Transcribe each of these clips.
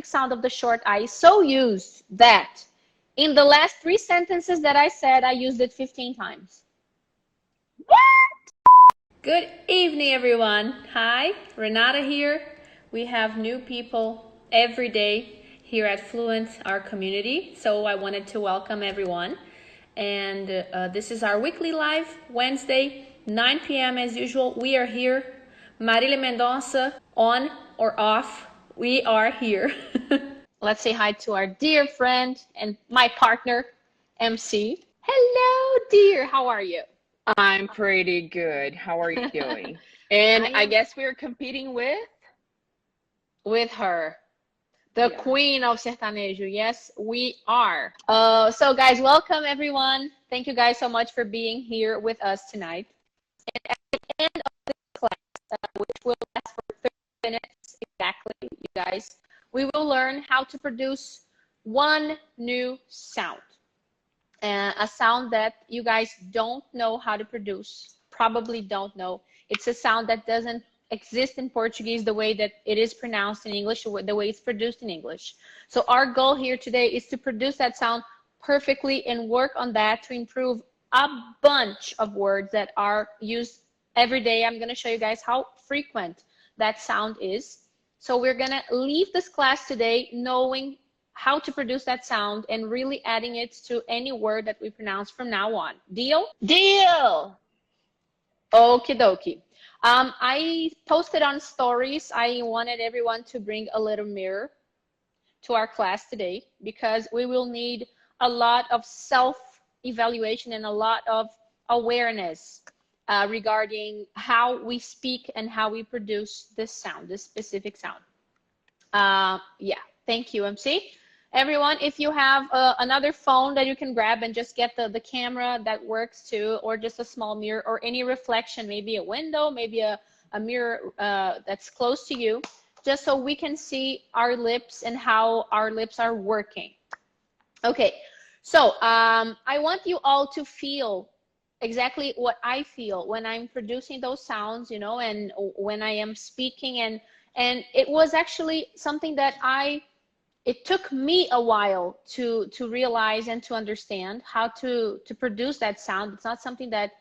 specific sound of the short I is so used that in the last 3 sentences that I said, I used it 15 times. What? Good evening, everyone. Hi, Renata here. We have new people every day here at Fluent, our community. So I wanted to welcome everyone. And this is our weekly live, Wednesday, 9 p.m. as usual. We are here. Marília Mendonça, on or off, we are here. Let's say hi to our dear friend and my partner, MC. Hello, dear. How are you? I'm pretty good. How are you doing? And I guess we're competing with her, the queen of sertanejo. Yes, we are. So guys, welcome everyone. Thank you guys so much for being here with us tonight. And at the end of this class, which will last for 30 minutes exactly, you guys, we will learn how to produce one new sound. A sound that you guys don't know how to produce, probably don't know. It's a sound that doesn't exist in Portuguese the way that it is pronounced in English, the way it's produced in English. So our goal here today is to produce that sound perfectly and work on that to improve a bunch of words that are used every day. I'm going to show you guys how frequent that sound is. So we're going to leave this class today knowing how to produce that sound and really adding it to any word that we pronounce from now on. Deal? Deal. Okie dokie. I posted on stories. I wanted everyone to bring a little mirror to our class today because we will need a lot of self-evaluation and a lot of awareness regarding how we speak and how we produce this sound, this specific sound. Yeah, thank you, MC. Everyone, if you have another phone that you can grab and just get the camera that works too, or just a small mirror or any reflection, maybe a window, maybe a mirror that's close to you, just so we can see our lips and how our lips are working. Okay, so I want you all to feel exactly what I feel when I'm producing those sounds, you know, and when I am speaking. And it was actually something that it took me a while to realize and to understand how to produce that sound. It's not something that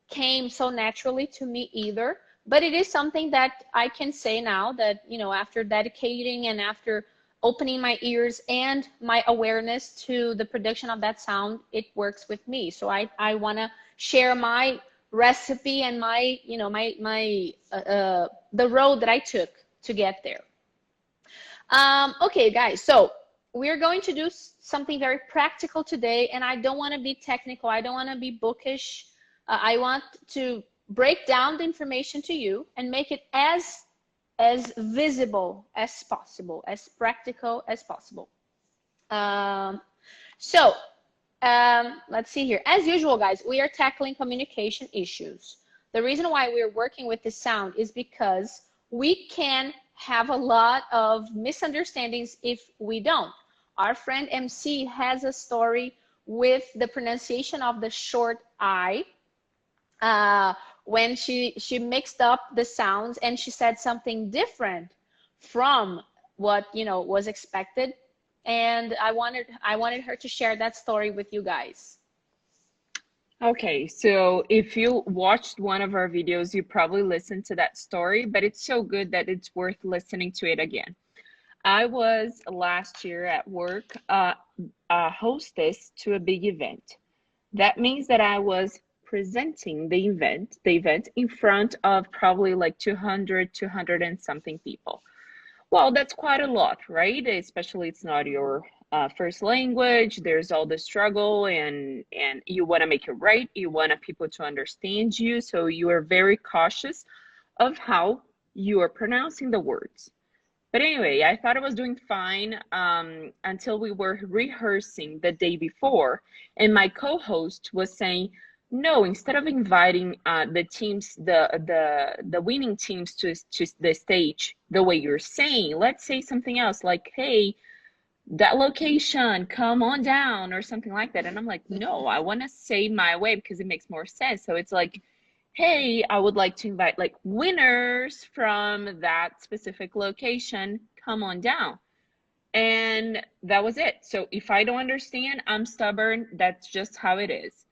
came so naturally to me either, but it is something that I can say now that, you know, after dedicating and after opening my ears and my awareness to the production of that sound, it works with me. So I want to share my recipe and my, you know, the road that I took to get there. Okay, guys, so we're going to do something very practical today, and I don't want to be technical. I don't want to be bookish. I want to break down the information to you and make it as visible as possible, as practical as possible. Let's see here. As usual, guys, we are tackling communication issues. The reason why we're working with this sound is because we can have a lot of misunderstandings if we don't. Our friend MC has a story with the pronunciation of the short I when she mixed up the sounds and she said something different from what, you know, was expected. And I wanted her to share that story with you guys. Okay, so if you watched one of our videos, you probably listened to that story, but it's so good that it's worth listening to it again. I was last year at work a hostess to a big event. That means that I was presenting the event in front of probably like 200 and something people. Well, that's quite a lot, right? Especially it's not your first language. There's all the struggle and you want to make it right. You want people to understand you. So you are very cautious of how you are pronouncing the words. But anyway, I thought I was doing fine until we were rehearsing the day before. And my co-host was saying, no, instead of inviting the teams, the winning teams to the stage the way you're saying, let's say something else like, hey, that location, come on down or something like that. And I'm like, no, I want to say my way because it makes more sense. So it's like, hey, I would like to invite like winners from that specific location, come on down. And that was it. So if I don't understand, I'm stubborn. That's just how it is.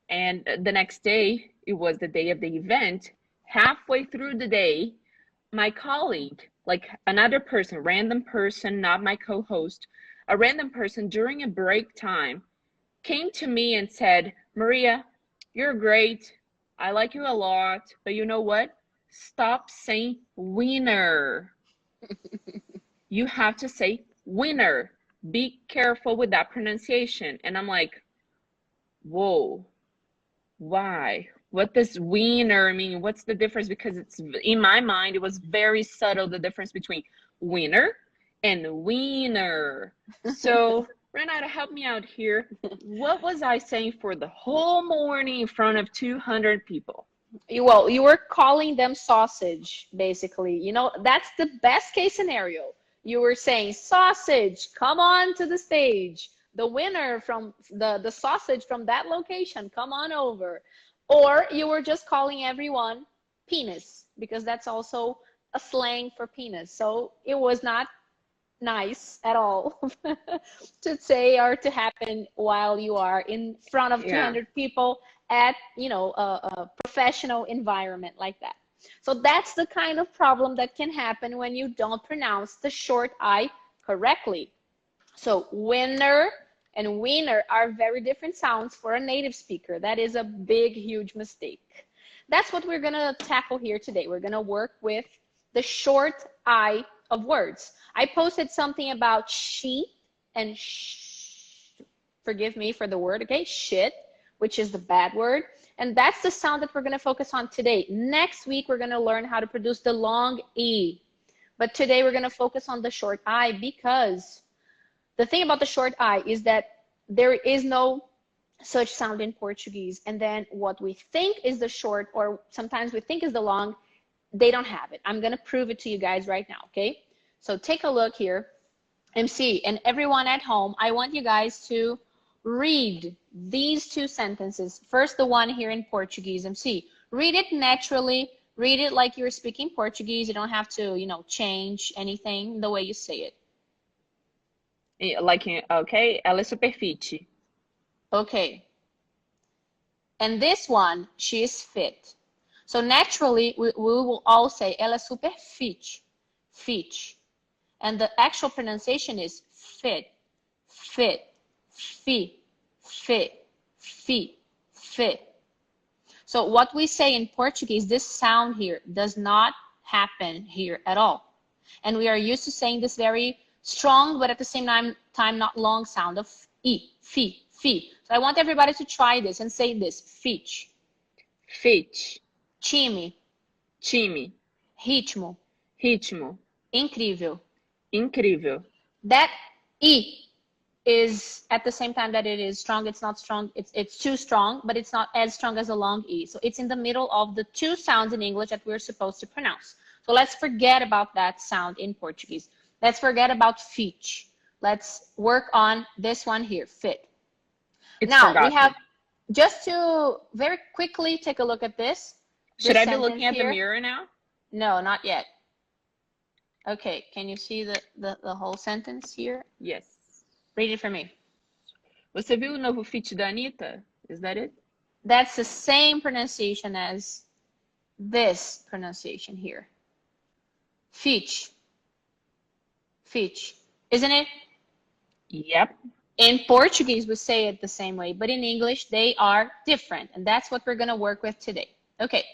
And the next day, it was the day of the event. Halfway through the day, my colleague, like another person, random person, not my co-host, a random person during a break time came to me and said, Maria, you're great. I like you a lot. But you know what? Stop saying winner. You have to say winner. Be careful with that pronunciation. And I'm like, whoa, why? What does wiener mean? What's the difference? Because it's in my mind, it was very subtle, the difference between winner and wiener. So Renata, help me out here. What was I saying for the whole morning in front of 200 people? Well, you were calling them sausage, basically. You know, that's the best case scenario. You were saying, sausage, come on to the stage. The winner from the sausage from that location, come on over. Or you were just calling everyone penis, because that's also a slang for penis. So it was not nice at all to say or to happen while you are in front of Yeah. 200 people at, you know, a professional environment like that. So that's the kind of problem that can happen when you don't pronounce the short I correctly. So winner and wiener are very different sounds for a native speaker. That is a big, huge mistake. That's what we're going to tackle here today. We're going to work with the short I of words. I posted something about sheet and forgive me for the word, okay? Shit, which is the bad word. And that's the sound that we're going to focus on today. Next week, we're going to learn how to produce the long E. But today, we're going to focus on the short I, because the thing about the short I is that there is no such sound in Portuguese. And then what we think is the short, or sometimes we think is the long, they don't have it. I'm going to prove it to you guys right now, okay? So take a look here, MC, and everyone at home, I want you guys to read these two sentences. First, the one here in Portuguese, MC. Read it naturally. Read it like you're speaking Portuguese. You don't have to, you know, change anything the way you say it. Like, okay, ela é super fit. Okay. And this one, she is fit. So naturally, we will all say ela é super fit. Fit. And the actual pronunciation is fit, fit, fi, fit, fi, fit. So what we say in Portuguese, this sound here does not happen here at all. And we are used to saying this very strong, but at the same time not long sound of E, fi, fi. So I want everybody to try this and say this, fit. Fit. Time. Time. Ritmo. Ritmo. Incrível. Incrível. That E is at the same time that it is strong, it's not strong, it's too strong, but it's not as strong as a long E. So it's in the middle of the two sounds in English that we're supposed to pronounce. So let's forget about that sound in Portuguese. Let's forget about fit. Let's work on this one here, fit. It's now forgotten. We have, just to very quickly take a look at this. Should I be looking at the mirror now? No, not yet. Okay, can you see the whole sentence here? Yes. Read it for me. Você viu o novo feat da Anitta? Is that it? That's the same pronunciation as this pronunciation here. Feat. Feat. Isn't it? Yep. In Portuguese, we say it the same way, but in English, they are different. And that's what we're going to work with today. Okay,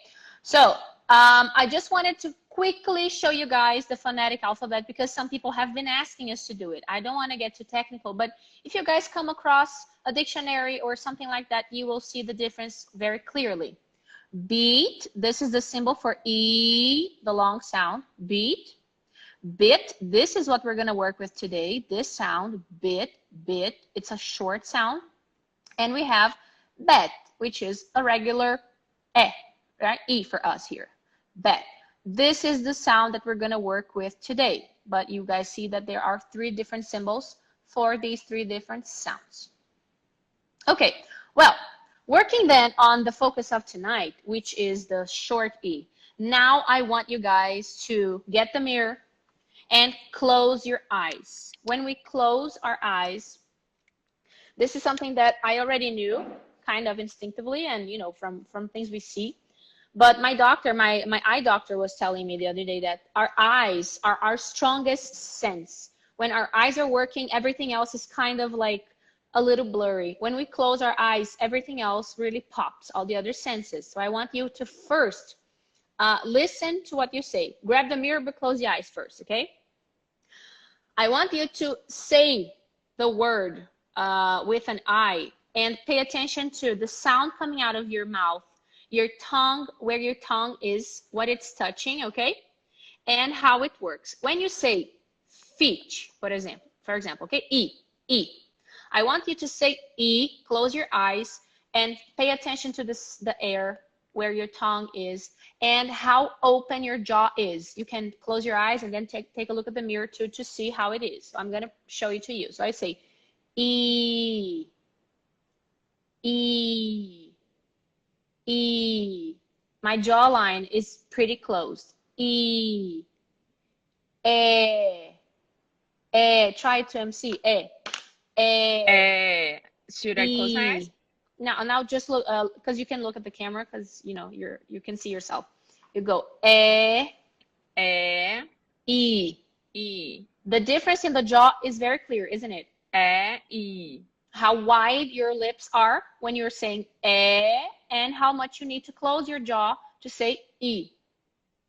so I just wanted to quickly show you guys the phonetic alphabet, because some people have been asking us to do it. I don't want to get too technical, but if you guys come across a dictionary or something like that, you will see the difference very clearly. Beat, this is the symbol for E, the long sound, beat. Bit, this is what we're going to work with today. This sound, bit, bit, it's a short sound. And we have bet, which is a regular E, right? E for us here, bet. This is the sound that we're going to work with today. But you guys see that there are three different symbols for these three different sounds. Okay, well, working then on the focus of tonight, which is the short E. Now I want you guys to get the mirror and close your eyes. When we close our eyes, this is something that I already knew kind of instinctively and, you know, from things we see. But my doctor, my eye doctor was telling me the other day that our eyes are our strongest sense. When our eyes are working, everything else is kind of like a little blurry. When we close our eyes, everything else really pops, all the other senses. So I want you to first listen to what you say. Grab the mirror, but close the eyes first, okay? I want you to say the word with an I and pay attention to the sound coming out of your mouth, your tongue, where your tongue is, what it's touching, okay? And how it works. When you say feet, for example, okay? E. I want you to say E, close your eyes, and pay attention to the air where your tongue is and how open your jaw is. You can close your eyes and then take a look at the mirror to see how it is. So I'm going to show it to you. So I say E, E, E. My jawline is pretty closed. E, try to MC. Should I close my eyes? Now just look, because you can look at the camera, because you know you can see yourself. You go E. The difference in the jaw is very clear, isn't it? E. How wide your lips are when you're saying E, and how much you need to close your jaw to say E.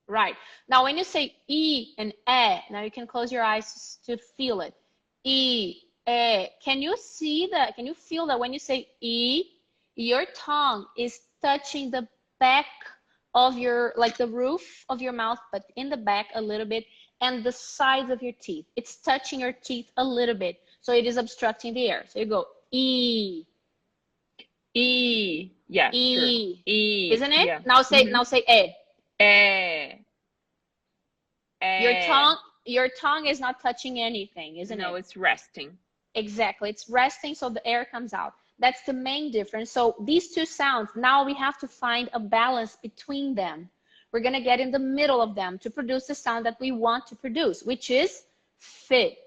Right. Now when you say E and E, now you can close your eyes to feel it. E, E. Can you feel that when you say E, your tongue is touching the back of like the roof of your mouth, but in the back a little bit, and the sides of your teeth. It's touching your teeth a little bit, so it is obstructing the air. So you go E. E. Yeah, E. true. E. Isn't it? Yeah. Now say E. E. Your tongue is not touching anything, isn't it? No, it's resting. Exactly. It's resting, so the air comes out. That's the main difference. So these two sounds, now we have to find a balance between them. We're going to get in the middle of them to produce the sound that we want to produce, which is fi,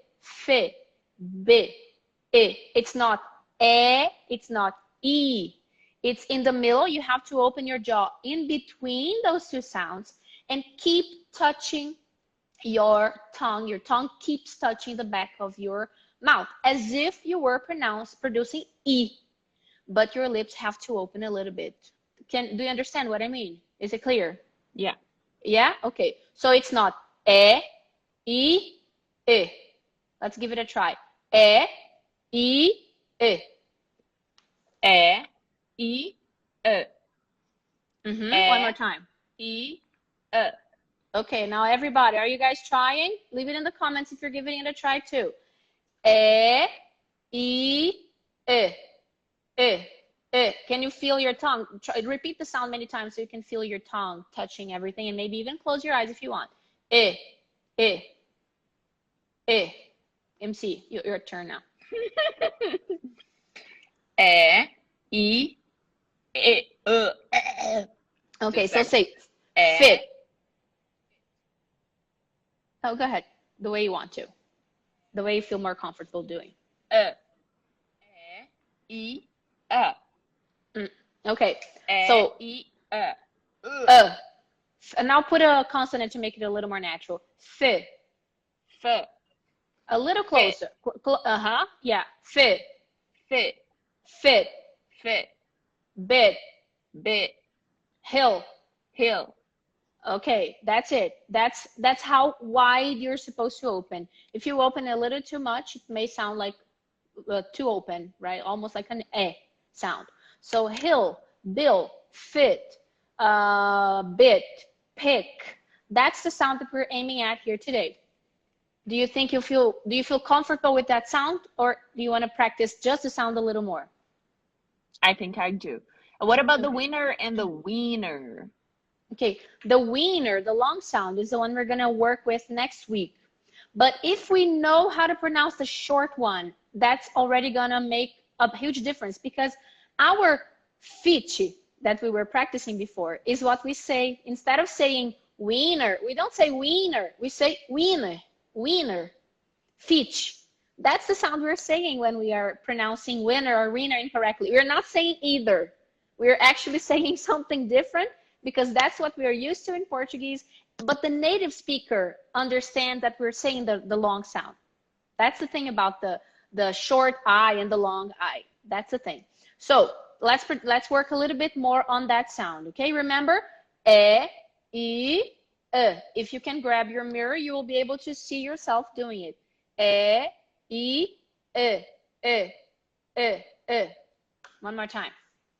bi, I. It's not E, it's not E. It's in the middle. You have to open your jaw in between those two sounds and keep touching your tongue. Your tongue keeps touching the back of your mouth as if you were producing E, but your lips have to open a little bit. Do you understand what I mean? Is it clear? Yeah. Yeah? Okay. So it's not E, I. Let's give it a try. E, I. E, I. One more time. E, Okay, now everybody, are you guys trying? Leave it in the comments if you're giving it a try too. E, I. Can you feel your tongue? Repeat the sound many times so you can feel your tongue touching everything, and maybe even close your eyes if you want. MC, your turn now. E, I. Okay, so say fit. Oh, go ahead. The way you want to. The way you feel more comfortable doing. E, Okay. So and now put a consonant to make it a little more natural. F. A little closer. Yeah. Fit. Bit. Hill. Okay, that's it. That's how wide you're supposed to open. If you open a little too much, it may sound like too open, right? Almost like an sound. So hill, bill, fit, bit, pick. That's the sound that we're aiming at here today. Do you feel comfortable with that sound, or do you want to practice just the sound a little more? I think I do. What about the winner and the wiener? Okay, the wiener, the long sound, is the one we're going to work with next week. But if we know how to pronounce the short one, that's already going to make a huge difference, because our fichi that we were practicing before is what we say. Instead of saying wiener, we don't say wiener, we say wiener. winner, fitch. That's the sound we're saying when we are pronouncing winner or winner incorrectly. We're not saying either. We're actually saying something different because that's what we are used to in Portuguese. But the native speaker understands that we're saying the long sound. That's the thing about the short I and the long I. That's the thing. So let's work a little bit more on that sound. Okay, remember, e, I, if you can grab your mirror, you will be able to see yourself doing it. E, I, e, e, e. One more time.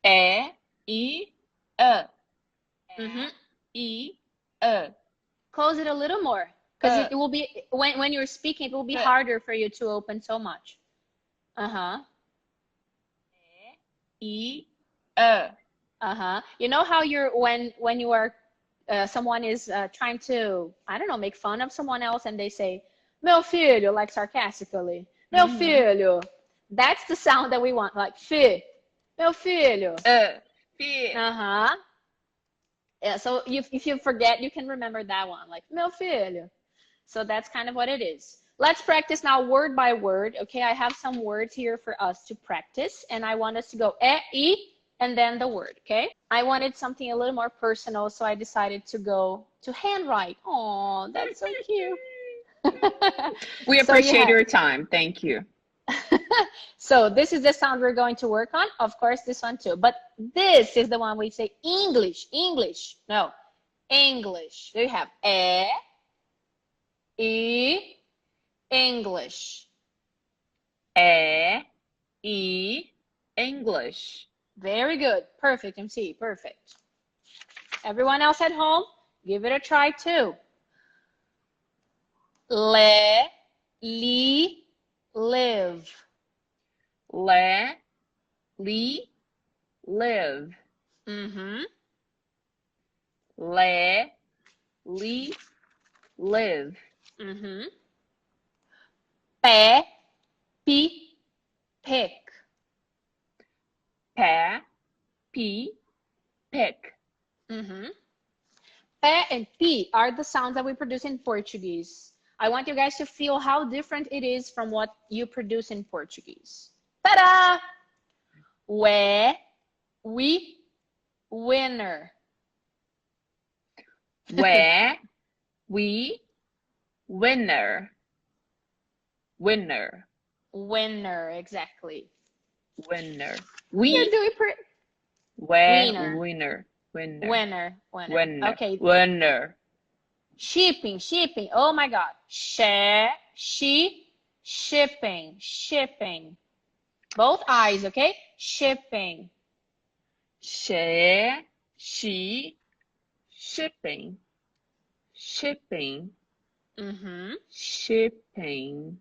E, I, Mm-hmm. E, I. Close it a little more, because it will be when you're speaking, it will be harder for you to open so much. Uh-huh. E, I. Uh-huh. You know how you're when you are someone is trying to, I don't know, make fun of someone else and they say, meu filho, like sarcastically. Meu filho. That's the sound that we want, like fi. Meu filho. Fi. Uh-huh. Yeah, so if you forget, you can remember that one, like meu filho. So that's kind of what it is. Let's practice now word by word. Okay, I have some words here for us to practice, and I want us to go I, and then the word, okay? I wanted something a little more personal, so I decided to go to handwrite. Oh, that's so cute. We appreciate your time. Thank you. So this is the sound we're going to work on. Of course, this one too. But this is the one we say English, English. No, English. There you have I, English. I, English. Very good. Perfect, MC. Perfect. Everyone else at home, give it a try too. Li, live. Li, live. Mm-hmm. Li, live. Mm-hmm. Pé, pick. Pé, pick. Mm-hmm. Pé and pi are the sounds that we produce in Portuguese. I want you guys to feel how different it is from what you produce in Portuguese. Ta-da! We, winner. We, winner. Winner. Winner, exactly. Winner. You're doing pretty. Winner. Winner. Okay. Winner. Shipping. Oh my God. Shipping. Both eyes, okay? Shipping. Shipping. Mm-hmm. Shipping.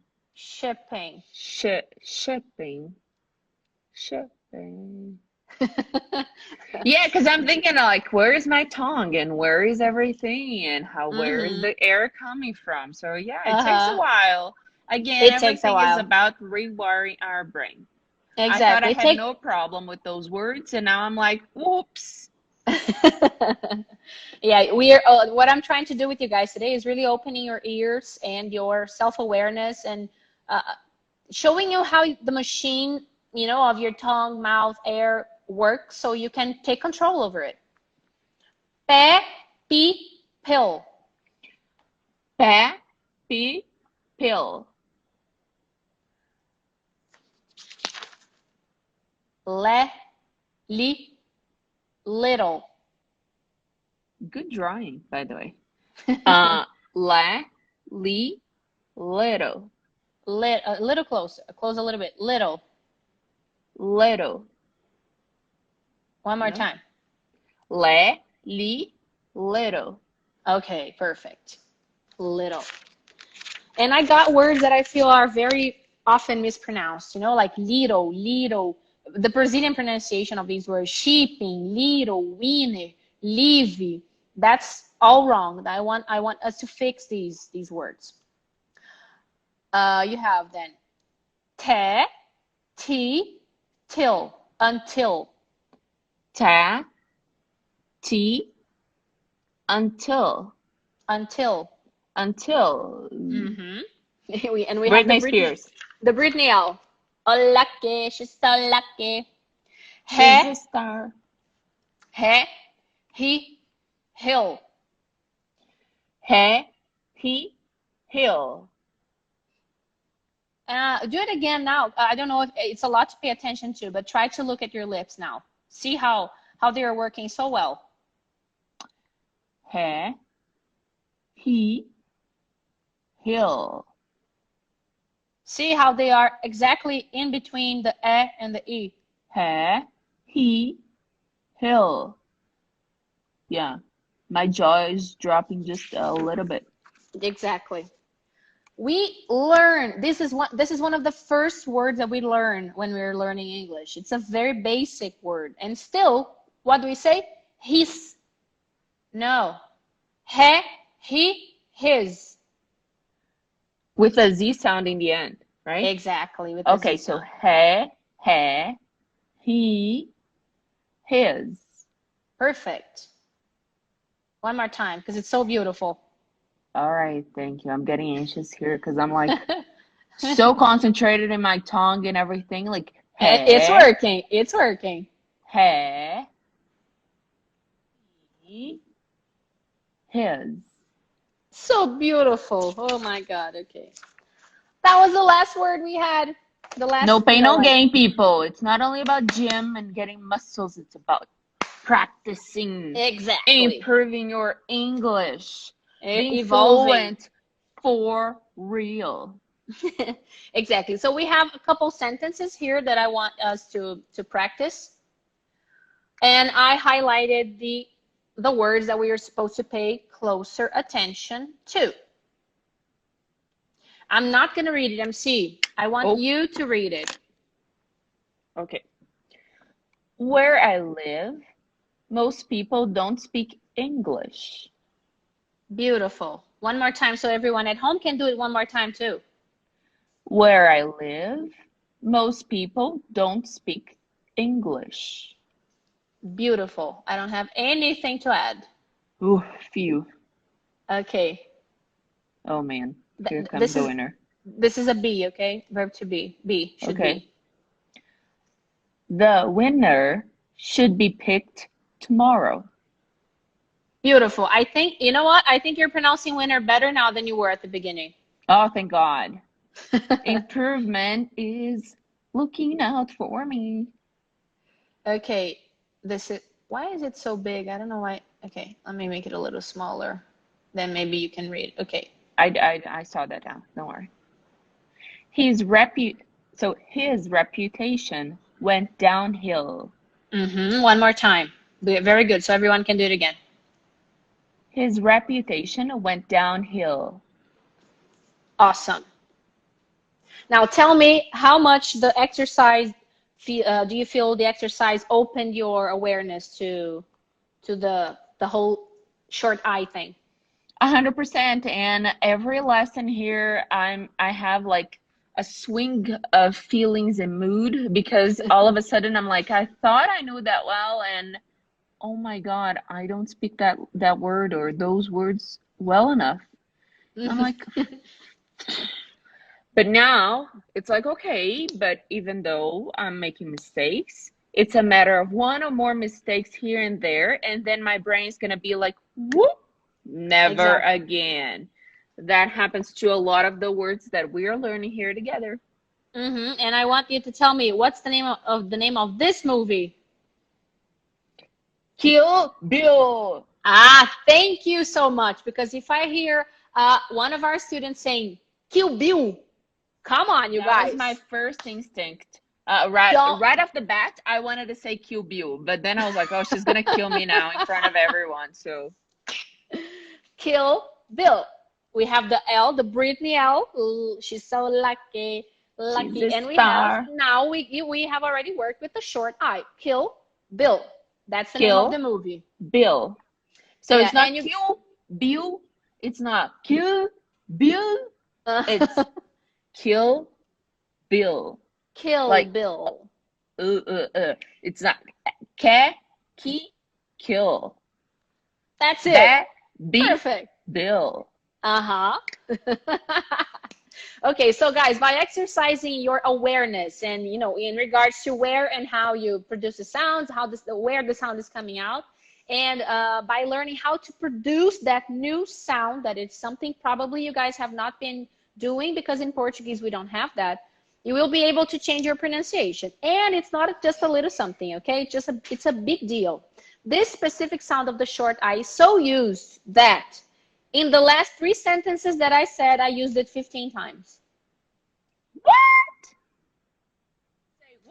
Yeah, because I'm thinking like, where is my tongue and where is everything and where is the air coming from? So yeah, it takes a while. Again, everything is about rewiring our brain. Exactly. I thought I had no problem with those words, and now I'm like, whoops. Yeah, we are. What I'm trying to do with you guys today is really opening your ears and your self-awareness and showing you how the machine, of your tongue, mouth, air works, so you can take control over it. Pé, pill. Pé, pill. Little. Good drawing, by the way. Little. A little closer. Close a little bit. Little. One more time. Little. Okay, perfect. Little. And I got words that I feel are very often mispronounced, like little. The Brazilian pronunciation of these words, shipping, little, winner, live. That's all wrong. I want us to fix these words. You have then till, until. Until. Until. Until. Mm-hmm. And we have Britney Spears. the Britney L. Oh, lucky, she's so lucky. She's He, a star. he, hill. He, hill. Do it again now. I don't know if it's a lot to pay attention to, but try to look at your lips now. See how they are working so well. He, hill. See how they are exactly in between the e and the e. He, hill. Yeah, my jaw is dropping just a little bit. Exactly. We learn, this is one of the first words that we learn when we're learning English. It's a very basic word. And still, what do we say? His. No. He, his. With a Z sound in the end, right? Exactly. With Okay, Z so sound. he, his. Perfect. One more time, because it's so beautiful. All right, thank you. I'm getting anxious here because I'm like so concentrated in my tongue and everything. Like, It's working. It's working. He, his. So beautiful. Oh my God. Okay. That was the last word we had. The last. No pain, no like, gain, people. It's not only about gym and getting muscles. It's about practicing, exactly. improving your English, being Evolving. fluent for real. Exactly. So we have a couple sentences here that I want us to practice. And I highlighted the words that we are supposed to pay closer attention to. I'm not going to read it, MC. I want you to read it. Okay. Where I live, most people don't speak English. Beautiful. One more time so everyone at home can do it one more time too. Where I live, most people don't speak English. Beautiful. I don't have anything to add. Ooh, phew. Okay. Oh man, here comes the winner. This is a be, okay? Verb to be. Be, should be. The winner should be picked tomorrow. Beautiful. I think, you know what? I think you're pronouncing winner better now than you were at the beginning. Oh, thank God. Improvement is looking out for me. Okay. Why is it so big? I don't know why. Okay, let me make it a little smaller. Then maybe you can read. Okay. I saw that down. Don't worry. His reputation went downhill. One more time. Very good. So everyone can do it again. His reputation went downhill. Awesome. Now tell me how much the exercise, do you feel the exercise opened your awareness to the whole short I thing? 100%. And every lesson here, I have like a swing of feelings and mood because all of a sudden I'm like, I thought I knew that well, and oh my God, I don't speak that word or those words well enough. I'm like, but now it's like, okay, but even though I'm making mistakes, it's a matter of one or more mistakes here and there, and then my brain's gonna be like, whoop, never again. That happens to a lot of the words that we are learning here together. And I want you to tell me what's the name of this movie? Kill Bill. Thank you so much. Because if I hear one of our students saying Kill Bill, come on, you guys. That was my first instinct. Right off the bat, I wanted to say Kill Bill, but then I was like, oh, she's gonna kill me now in front of everyone. So Kill Bill. We have the L, the Britney L. Ooh, she's so lucky. And we have now we have already worked with the short I. Kill Bill. That's the name of the movie. Bill. So it's not Kill Bill. It's not Kill Bill. It's Kill Bill. Kill Bill. It's not kill. That's it. Perfect. Bill. Okay, so guys, by exercising your awareness and, you know, in regards to where and how you produce the sounds, how this, where the sound is coming out, and by learning how to produce that new sound, that is something probably you guys have not been doing, because in Portuguese we don't have that, you will be able to change your pronunciation. And it's not just a little something, okay? It's a big deal. This specific sound of the short I is so used that in the last 3 sentences that I said, I used it 15 times. What?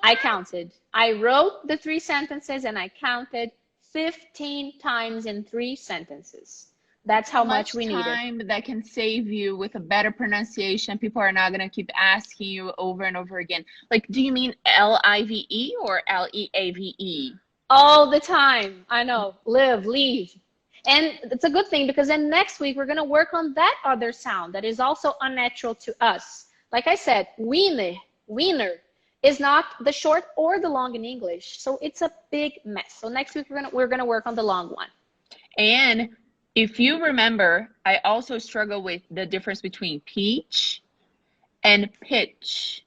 I counted. I wrote the 3 sentences and I counted 15 times in 3 sentences. That's how much we need it. Time that can save you with a better pronunciation. People are not going to keep asking you over and over again. Like, do you mean L-I-V-E or L-E-A-V-E? All the time. I know. Live, leave. And it's a good thing, because then next week we're going to work on that other sound that is also unnatural to us. Like I said, wiener is not the short or the long in English. So it's a big mess. So next week we're gonna work on the long one. And if you remember, I also struggle with the difference between peach and pitch.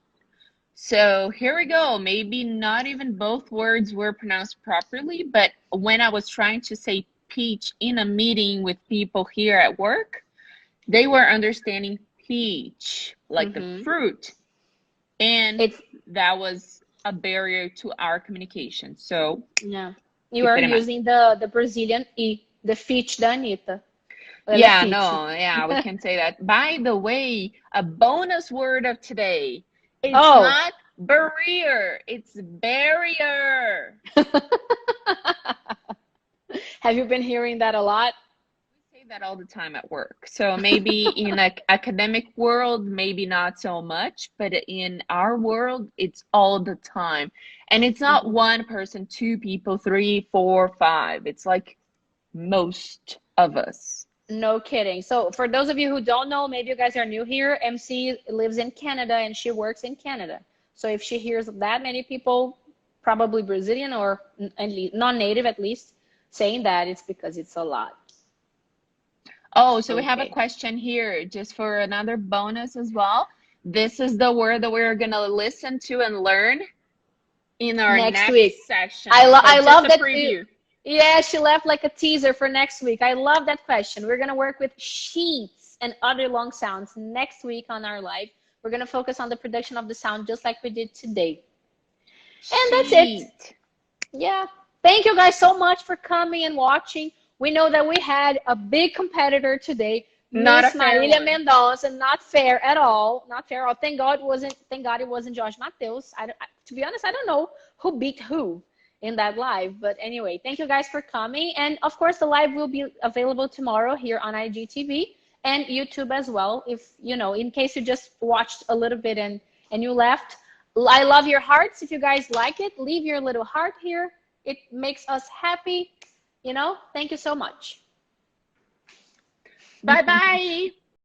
So here we go. Maybe not even both words were pronounced properly, but when I was trying to say peach in a meeting with people here at work, they were understanding peach, like the fruit. And that was a barrier to our communication. So yeah, you are using the Brazilian E, the peach da Anitta. Yeah, no, yeah, we can say that. By the way, a bonus word of today. It's not barrier, it's barrier. Have you been hearing that a lot? We say that all the time at work. So maybe in an academic world, maybe not so much, but in our world, it's all the time. And it's not one person, 2 people, 3, 4, 5. It's like most of us. No kidding. So for those of you who don't know, maybe you guys are new here, MC lives in Canada and she works in Canada. So if she hears that many people, probably Brazilian or non-native at least, saying that, it's because it's a lot. Oh, so we have a question here just for another bonus as well. This is the word that we're going to listen to and learn in our next week section. I love that preview. Yeah, she left like a teaser for next week. I love that question. We're going to work with sheets and other long sounds next week on our live. We're going to focus on the production of the sound just like we did today. And that's it. Yeah. Thank you guys so much for coming and watching. We know that we had a big competitor today, Miss Marília Mendonça. Not fair at all. Not fair at all. Thank God it wasn't Josh Mateus. To be honest, I don't know who beat who in that live. But anyway, thank you guys for coming. And of course, the live will be available tomorrow here on IGTV and YouTube as well. If, you know, in case you just watched a little bit and you left, I love your hearts. If you guys like it, leave your little heart here. It makes us happy. You know, thank you so much. Bye-bye.